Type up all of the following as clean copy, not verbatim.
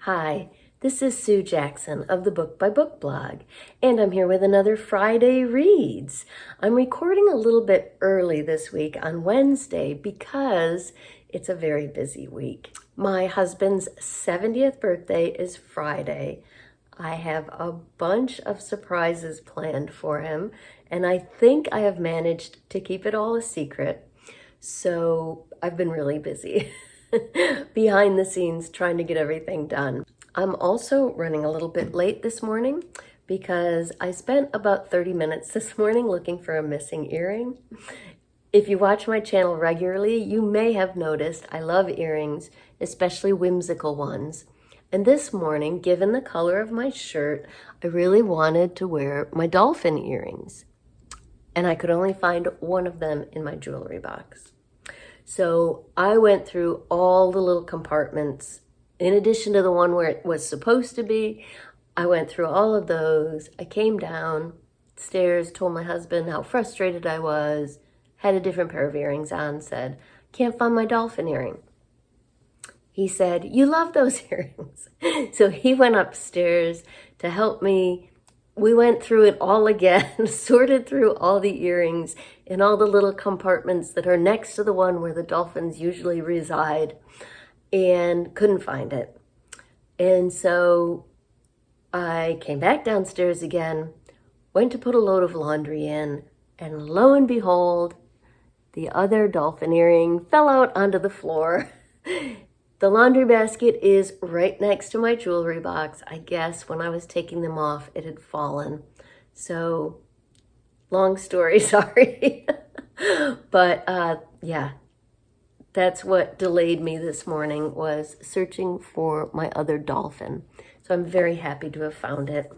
Hi, this is Sue Jackson of the Book by Book blog, and I'm here with another Friday Reads. I'm recording a little bit early this week on Wednesday because it's a very busy week. My husband's 70th birthday is Friday. I have a bunch of surprises planned for him, and I think I have managed to keep it all a secret. So I've been really busy behind the scenes trying to get everything done. I'm also running a little bit late this morning because I spent about 30 minutes this morning looking for a missing earring. If you watch my channel regularly, you may have noticed I love earrings, especially whimsical ones. And this morning, given the color of my shirt, I really wanted to wear my dolphin earrings. And I could only find one of them in my jewelry box. So I went through all the little compartments. In addition to the one where it was supposed to be, I went through all of those. I came downstairs, told my husband how frustrated I was, had a different pair of earrings on, said, "Can't find my dolphin earring." He said, "You love those earrings." So he went upstairs to help me. We went through it all again, sorted through all the earrings in all the little compartments that are next to the one where the dolphins usually reside, and couldn't find it. And so I came back downstairs again, went to put a load of laundry in, and lo and behold, the other dolphin earring fell out onto the floor. The laundry basket is right next to my jewelry box. I guess when I was taking them off, it had fallen. So, long story, sorry. But yeah, that's what delayed me this morning, was searching for my other dolphin. So I'm very happy to have found it.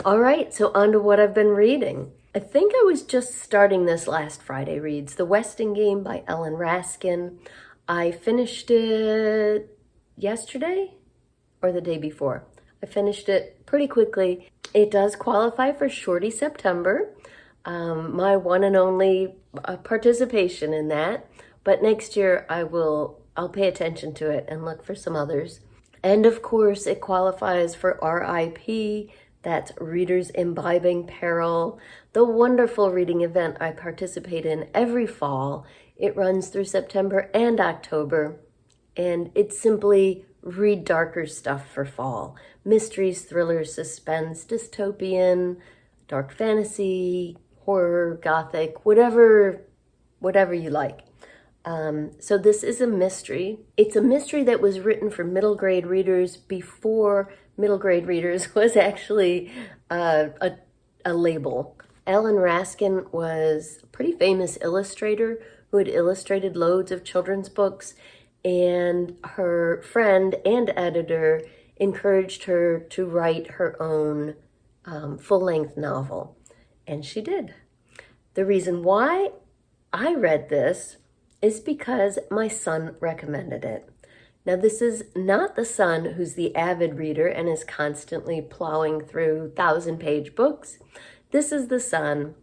All right, so on to what I've been reading. I think I was just starting this last Friday Reads, The Westing Game by Ellen Raskin. I finished it yesterday or the day before. I finished it pretty quickly. It does qualify for Shorty September, my one and only participation in that. But next year I'll pay attention to it and look for some others. And of course it qualifies for RIP, that's Readers Imbibing Peril, the wonderful reading event I participate in every fall. It runs through September and October, and it's simply read darker stuff for fall. Mysteries, thrillers, suspense, dystopian, dark fantasy, horror, gothic, whatever you like. So this is a mystery. It's a mystery that was written for middle grade readers before middle grade readers was actually a label. Ellen Raskin was a pretty famous illustrator who had illustrated loads of children's books, and her friend and editor encouraged her to write her own full-length novel, and she did. The reason why I read this is because my son recommended it. Now, this is not the son who's the avid reader and is constantly plowing through 1,000-page books. This is the son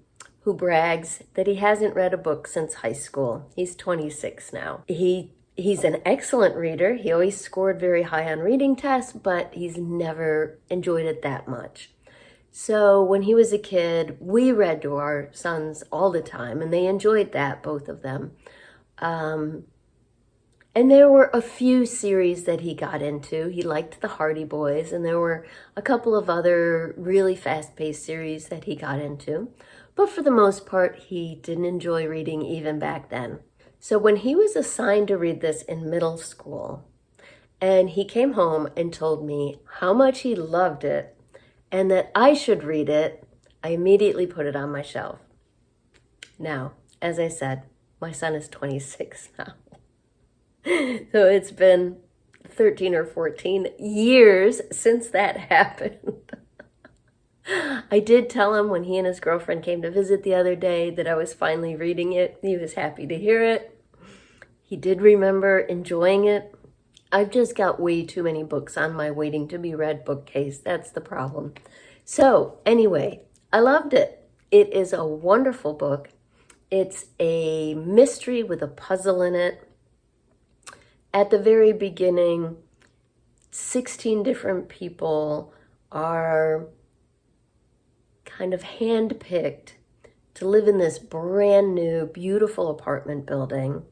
who brags that he hasn't read a book since high school. He's 26 now. He's an excellent reader. He always scored very high on reading tests, but he's never enjoyed it that much. So when he was a kid, we read to our sons all the time, and they enjoyed that, both of them. And there were a few series that he got into. He liked the Hardy Boys, and there were a couple of other really fast-paced series that he got into. But for the most part, he didn't enjoy reading even back then. So when he was assigned to read this in middle school, and he came home and told me how much he loved it and that I should read it, I immediately put it on my shelf. Now, as I said, my son is 26 now. So it's been 13 or 14 years since that happened. I did tell him when he and his girlfriend came to visit the other day that I was finally reading it. He was happy to hear it. He did remember enjoying it. I've just got way too many books on my waiting to be read bookcase. That's the problem. So anyway, I loved it. It is a wonderful book. It's a mystery with a puzzle in it. At the very beginning, 16 different people are kind of handpicked to live in this brand new, beautiful apartment building.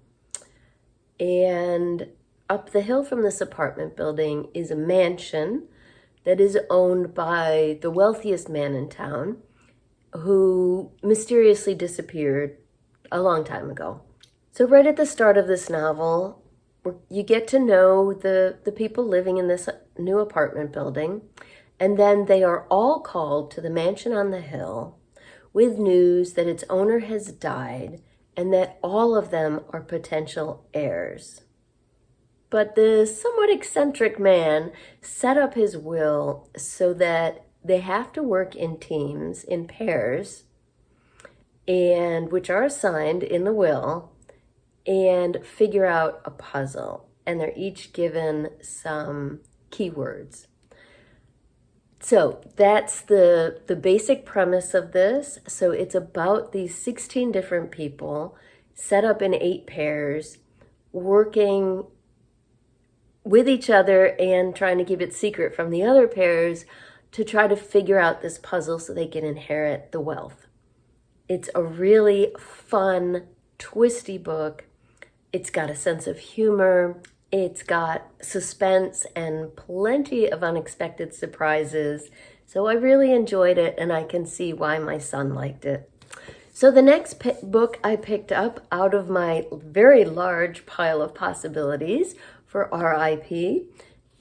And up the hill from this apartment building is a mansion that is owned by the wealthiest man in town, who mysteriously disappeared a long time ago. So right at the start of this novel, you get to know the people living in this new apartment building, and then they are all called to the mansion on the hill with news that its owner has died and that all of them are potential heirs. But the somewhat eccentric man set up his will so that they have to work in teams, in pairs, and which are assigned in the will, and figure out a puzzle. And they're each given some keywords. So that's the basic premise of this. So it's about these 16 different people set up in 8 pairs, working with each other and trying to keep it secret from the other pairs to try to figure out this puzzle so they can inherit the wealth. It's a really fun, twisty book. It's got a sense of humor. It's got suspense and plenty of unexpected surprises. So I really enjoyed it, and I can see why my son liked it. So the next book I picked up out of my very large pile of possibilities for RIP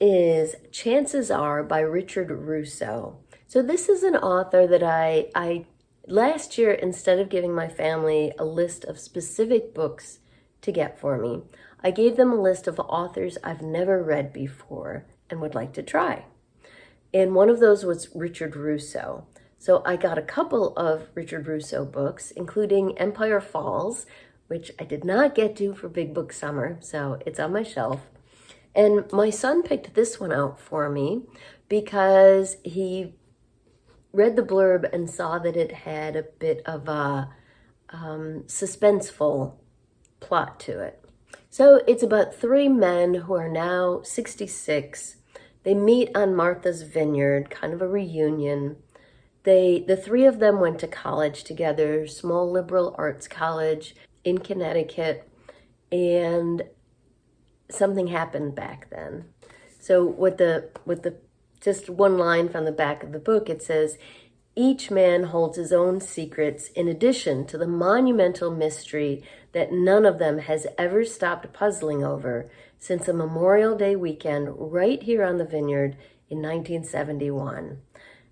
is Chances Are by Richard Russo. So this is an author that I last year, instead of giving my family a list of specific books to get for me, I gave them a list of authors I've never read before and would like to try. And one of those was Richard Russo. So I got a couple of Richard Russo books, including Empire Falls, which I did not get to for Big Book Summer, so it's on my shelf. And my son picked this one out for me because he read the blurb and saw that it had a bit of a suspenseful plot to it. So it's about 3 men who are now 66. They meet on Martha's Vineyard, kind of a reunion. The 3 of them went to college together, small liberal arts college in Connecticut, and something happened back then. So with the just one line from the back of the book, it says, each man holds his own secrets in addition to the monumental mystery that none of them has ever stopped puzzling over since a Memorial Day weekend right here on the vineyard in 1971.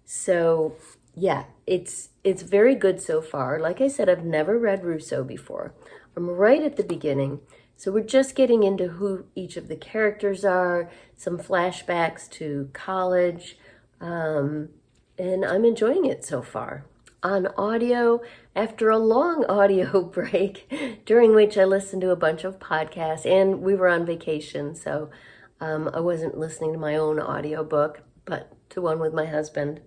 So yeah, it's very good so far. Like I said, I've never read Russo before. I'm right at the beginning. So we're just getting into who each of the characters are, some flashbacks to college, and I'm enjoying it so far. On audio, after a long audio break, during which I listened to a bunch of podcasts, and we were on vacation, so I wasn't listening to my own audiobook, but to one with my husband.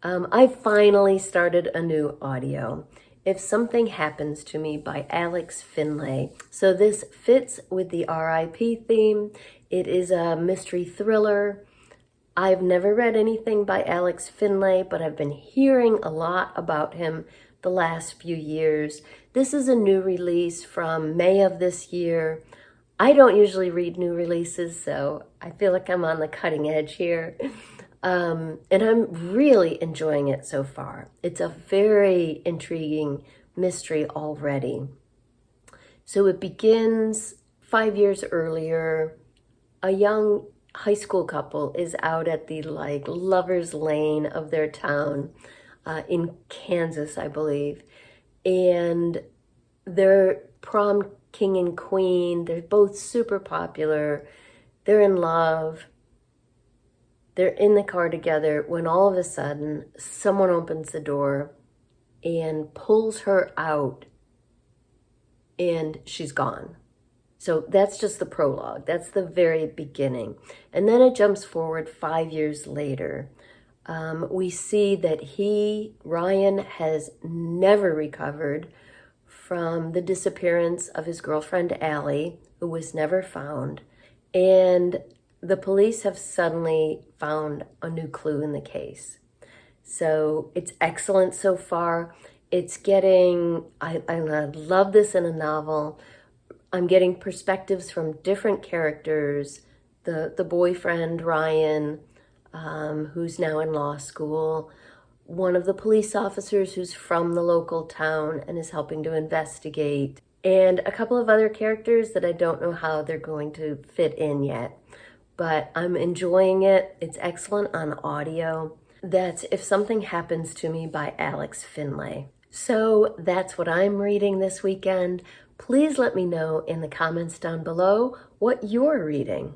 I finally started a new audio, If Something Happens to Me by Alex Finlay. So this fits with the RIP theme. It is a mystery thriller. I've never read anything by Alex Finlay, but I've been hearing a lot about him the last few years. This is a new release from May of this year. I don't usually read new releases, so I feel like I'm on the cutting edge here. And I'm really enjoying it so far. It's a very intriguing mystery already. So it begins 5 years earlier. A young high school couple is out at the lover's lane of their town in Kansas, I believe. And they're prom king and queen. They're both super popular. They're in love. They're in the car together when all of a sudden someone opens the door and pulls her out and she's gone. So that's just the prologue. That's the very beginning. And then it jumps forward 5 years later. We see that Ryan, has never recovered from the disappearance of his girlfriend, Allie, who was never found. And the police have suddenly found a new clue in the case. So it's excellent so far. It's getting, I love this in a novel. I'm getting perspectives from different characters. The boyfriend, Ryan, who's now in law school, one of the police officers who's from the local town and is helping to investigate, and a couple of other characters that I don't know how they're going to fit in yet. But I'm enjoying it. It's excellent on audio. That's If Something Happens to Me by Alex Finlay. So that's what I'm reading this weekend. Please let me know in the comments down below what you're reading.